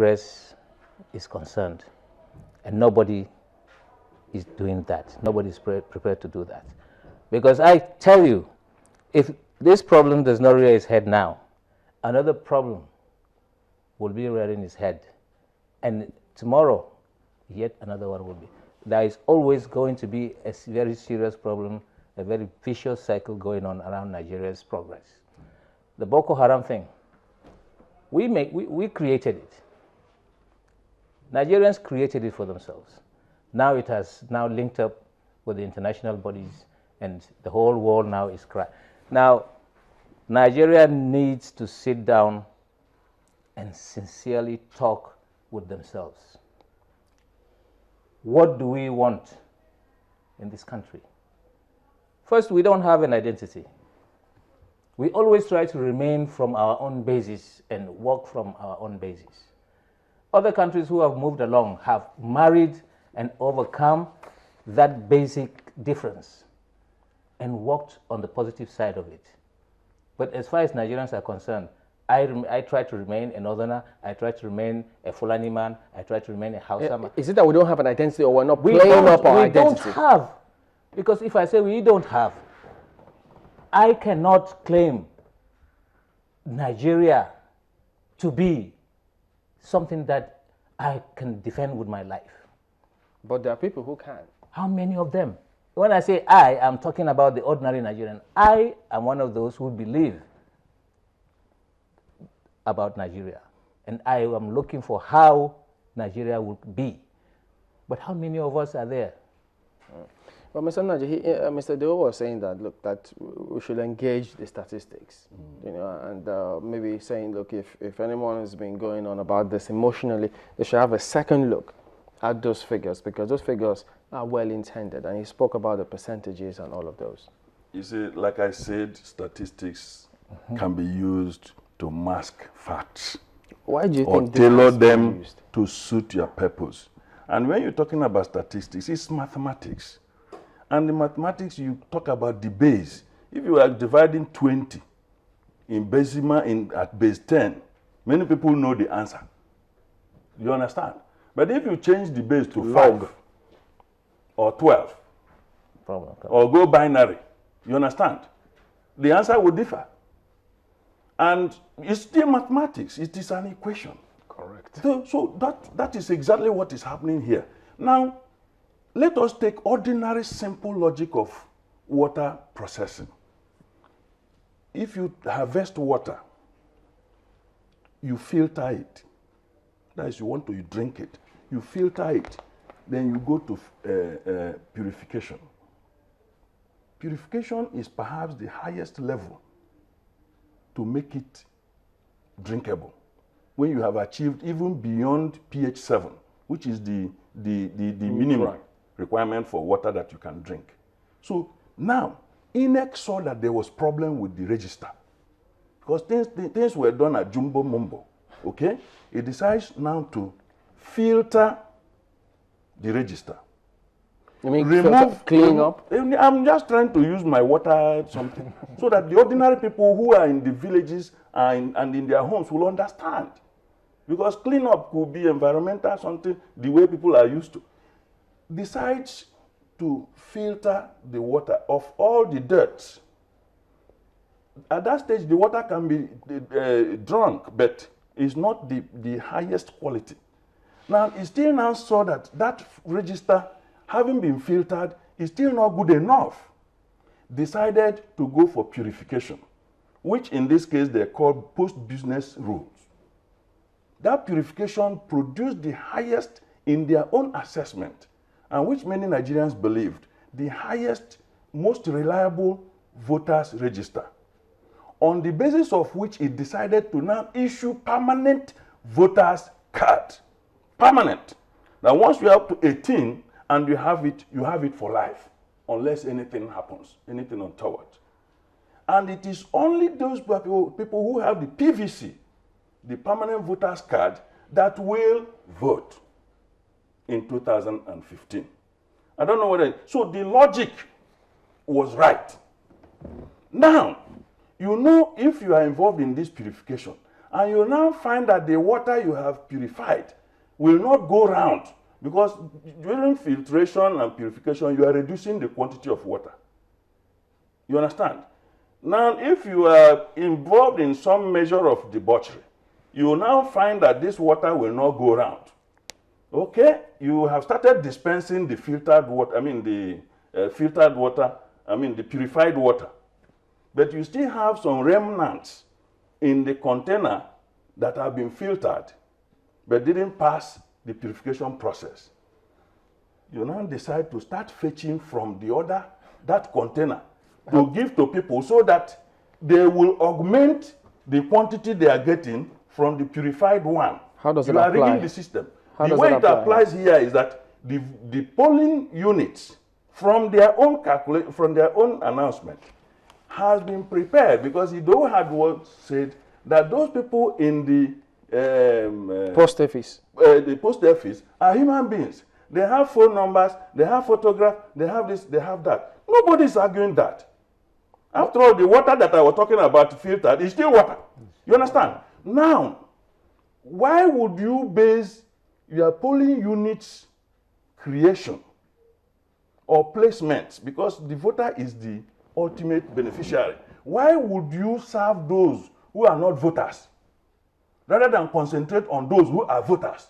progress is concerned, and nobody is doing that. Nobody is prepared to do that. Because I tell you, if this problem does not rear its head now, another problem will be rearing its head. And tomorrow, yet another one will be. There is always going to be a very serious problem, a very vicious cycle going on around Nigeria's progress. The Boko Haram thing, we created it. Nigerians created it for themselves. Now it has now linked up with the international bodies, and the whole world now is crying. Now, Nigeria needs to sit down and sincerely talk with themselves. What do we want in this country? First, we don't have an identity. We always try to remain from our own basis and work from our own basis. Other countries who have moved along have married and overcome that basic difference and worked on the positive side of it. But as far as Nigerians are concerned, I try to remain a northerner, I try to remain a Fulani man, I try to remain a Hausa man. Is it that we don't have an identity, or we're not playing up our identity? We don't have. Because if I say we don't have, I cannot claim Nigeria to be something that I can defend with my life. But there are people who can. How many of them? When I say I, I'm talking about the ordinary Nigerian. I am one of those who believe about Nigeria. And I am looking for how Nigeria will be. But how many of us are there? Well, Mr. Naji, Mr. Deo was saying that, look, that we should engage the statistics, you know, and maybe saying, look, if anyone has been going on about this emotionally, they should have a second look at those figures, because those figures are well intended, and he spoke about the percentages and all of those. You see, like I said, statistics can be used to mask facts. Why do you or think tailor them to suit your purpose? And when you're talking about statistics, it's mathematics. And in mathematics, you talk about the base. If you are dividing 20 in Besima at base 10, many people know the answer. You understand? But if you change the base to 5 or 12, or go binary, you understand? The answer will differ. And it's still mathematics. It is an equation. Correct. So that is exactly what is happening here. Now, let us take ordinary simple logic of water processing. If you harvest water, you filter it. That is, you want to drink it. You filter it. Then you go to purification. Purification is perhaps the highest level to make it drinkable, when you have achieved even beyond pH 7, which is the minimum requirement for water that you can drink. So now, INEC saw that there was problem with the register, because things were done at jumbo mumbo, okay? It decides now to filter the register. You mean clean up? I'm just trying to use my water something so that the ordinary people who are in the villages and in their homes will understand. Because cleanup could be environmental, something the way people are used to. Decides to filter the water of all the dirt. At that stage, the water can be drunk, but it's not the highest quality. Now, it still now saw that that register, having been filtered, is still not good enough. Decided to go for purification, which in this case they call post-business rules. That purification produced the highest in their own assessment, and which many Nigerians believed, the highest, most reliable voters register, on the basis of which it decided to now issue permanent voters card. Permanent. Now once you are up to 18 and you have it for life, unless anything happens, anything untoward. And it is only those people who have the PVC, the permanent voters card, that will vote in 2015. I don't know whether, so the logic was right. Now, you know, if you are involved in this purification and you now find that the water you have purified will not go round, because during filtration and purification, you are reducing the quantity of water. You understand? Now, if you are involved in some measure of debauchery, you will now find that this water will not go round. Okay? You have started dispensing the filtered water, the purified water. But you still have some remnants in the container that have been filtered, but didn't pass the purification process. You now decide to start fetching from that container, to give to people so that they will augment the quantity they are getting from the purified one. How does it apply? You are rigging the system. The way it applies here is that the polling units, from their own announcement, has been prepared, because Ido had said that those people in the post office, are human beings. They have phone numbers, they have photographs, they have this, they have that. Nobody is arguing that. After all, the water that I was talking about filtered is still water. You understand? Now, why would you base your polling units creation or placement, because the voter is the ultimate beneficiary? Why would you serve those who are not voters rather than concentrate on those who are voters?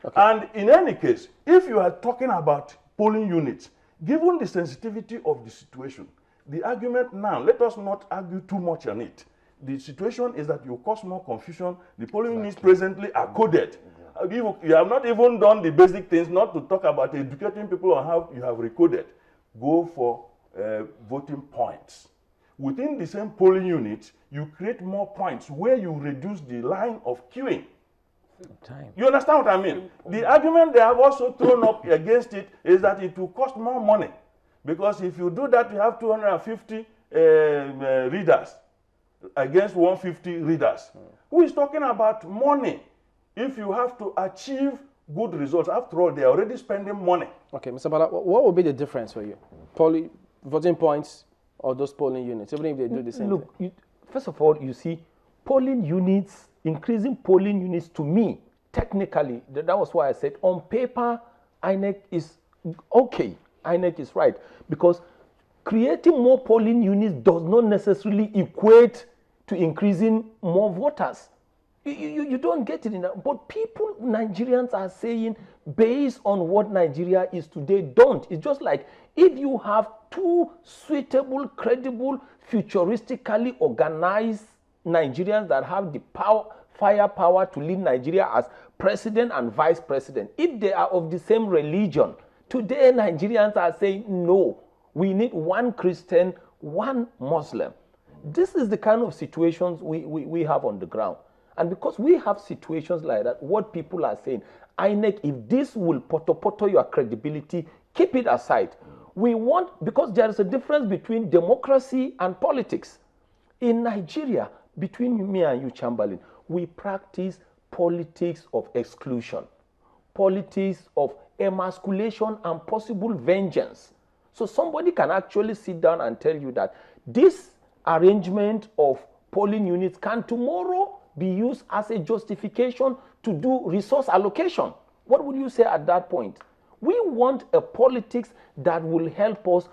Okay. And in any case, if you are talking about polling units, given the sensitivity of the situation, the argument now, let us not argue too much on it. The situation is that you cause more confusion. The polling units presently are coded. You have not even done the basic things, not to talk about educating people on how you have recoded. Go for voting points. Within the same polling unit, you create more points where you reduce the line of queuing. Time. You understand what I mean? The argument they have also thrown up against it is that it will cost more money. Because if you do that, you have 250 readers against 150 readers. Who is talking about money if you have to achieve good results? After all, they are already spending money. Okay, Mr. Bala, what would be the difference for you? Voting points or those polling units, even if they do the same thing? First of all, you see, polling units, increasing polling units, to me, technically, that was why I said on paper, INEC is okay. INEC is right, because creating more polling units does not necessarily equate to increasing more voters. You don't get it in that. But people, Nigerians are saying, based on what Nigeria is today, don't. It's just like if you have two suitable, credible, futuristically organized Nigerians that have the firepower to lead Nigeria as president and vice president, if they are of the same religion, today Nigerians are saying, no, we need one Christian, one Muslim. This is the kind of situations we have on the ground. And because we have situations like that, what people are saying, INEC, if this will poto your credibility, keep it aside. We want, because there is a difference between democracy and politics. In Nigeria, between me and you, Chamberlain, we practice politics of exclusion, politics of emasculation and possible vengeance. So somebody can actually sit down and tell you that this arrangement of polling units can tomorrow be used as a justification to do resource allocation. What would you say at that point? We want a politics that will help us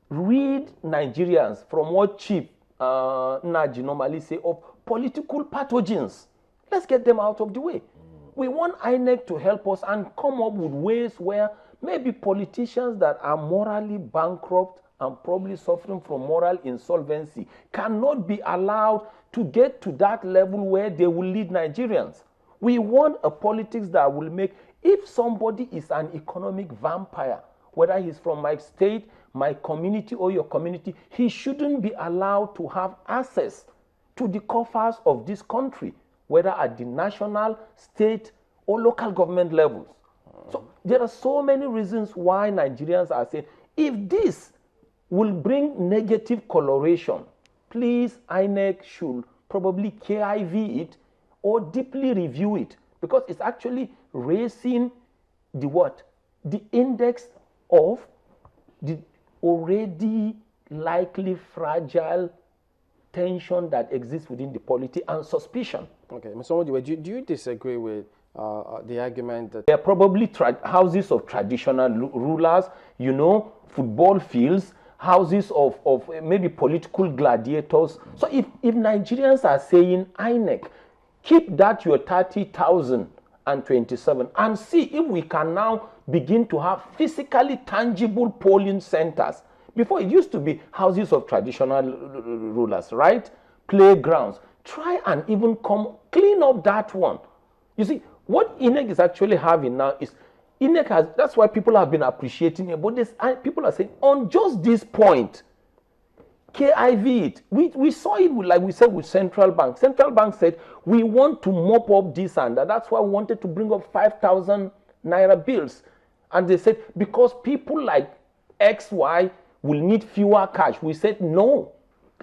rid Nigerians from what Chief Naji normally say of political pathogens. Let's get them out of the way. We want INEC to help us and come up with ways where maybe politicians that are morally bankrupt and probably suffering from moral insolvency cannot be allowed to get to that level where they will lead Nigerians. We want a politics that will make, if somebody is an economic vampire, whether he's from my state, my community, or your community, he shouldn't be allowed to have access to the coffers of this country, whether at the national, state, or local government levels. So there are so many reasons why Nigerians are saying, if this will bring negative coloration, please, INEC should probably KIV it or deeply review it, because it's actually raising the what? The index of the already likely fragile tension that exists within the polity and suspicion. Okay, Mr. Odiwe, do you disagree with the argument that They're probably houses of traditional rulers, you know, football fields, houses of maybe political gladiators. So if Nigerians are saying, INEC, keep that your 30,027 and see if we can now begin to have physically tangible polling centers. Before it used to be houses of traditional rulers, right? Playgrounds. Try and even clean up that one. You see, what INEC is actually having now is, INEC has, that's why people have been appreciating it, but people are saying, on just this point, KIV it. We saw it, like we said, with Central Bank. Central Bank said, we want to mop up this and that. That's why we wanted to bring up 5,000 naira bills. And they said, because people like XY will need fewer cash. We said, no,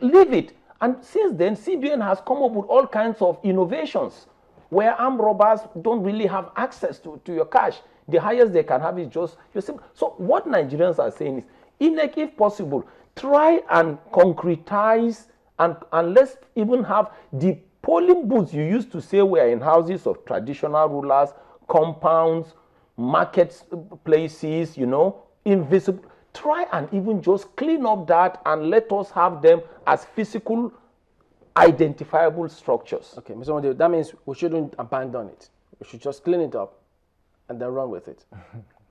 leave it. And since then, CBN has come up with all kinds of innovations where armed robbers don't really have access to your cash. The highest they can have is just your SIM. So what Nigerians are saying is, INEC, if possible, try and concretize and let's even have the polling booths you used to say were in houses of traditional rulers, compounds, market places, you know, invisible. Try and even just clean up that and let us have them as physical, identifiable structures. Okay, Mr. Odiwe, that means we shouldn't abandon it. We should just clean it up and then run with it.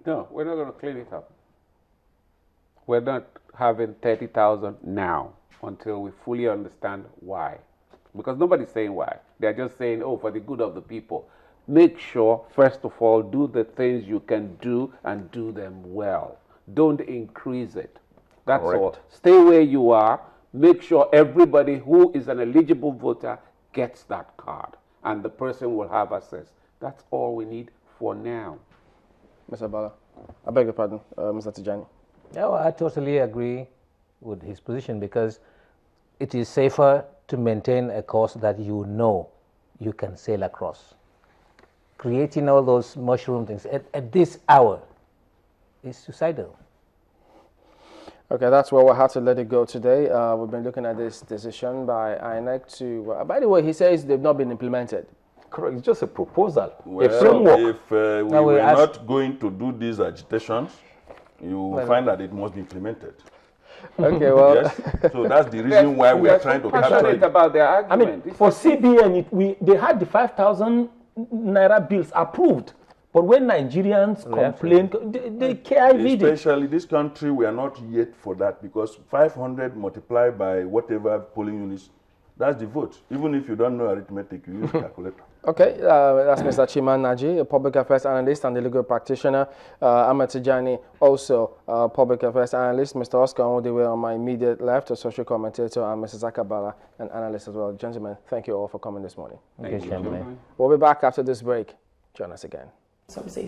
No, we're not going to clean it up. We're not having 30,000 now until we fully understand why. Because nobody's saying why. They're just saying, oh, for the good of the people. Make sure, first of all, do the things you can do and do them well. Don't increase it. That's all. Stay where you are. Make sure everybody who is an eligible voter gets that card. And the person will have access. That's all we need for now. Mr. Bala, I beg your pardon, Mr. Tijani. No, I totally agree with his position because it is safer to maintain a course that you know you can sail across. Creating all those mushroom things at this hour is suicidal. Okay, that's where we'll have to let it go today. We've been looking at this decision by INEC to, by the way, he says they've not been implemented. Correct, it's just a proposal, Well, a framework. if we were not going to do these agitations, you will find that it must be implemented. Okay, well. Yes, so that's the reason why we are trying to capture Passionate it. about their argument. I mean, for CBN, they had the 5,000 naira bills approved. But when Nigerians complain, they KIV'd it. Especially this country, we are not yet for that because 500 multiplied by whatever polling units, that's the vote. Even if you don't know arithmetic, you use a calculator. Okay, that's Mr. Chiman Naji, a public affairs analyst and a legal practitioner. Ahmed Tijani, also a public affairs analyst. Mr. Oscar Odiwe on my immediate left, a social commentator, and Mrs. Akabala, an analyst as well. Gentlemen, thank you all for coming this morning. Thank you, gentlemen. We'll be back after this break. Join us again. Some say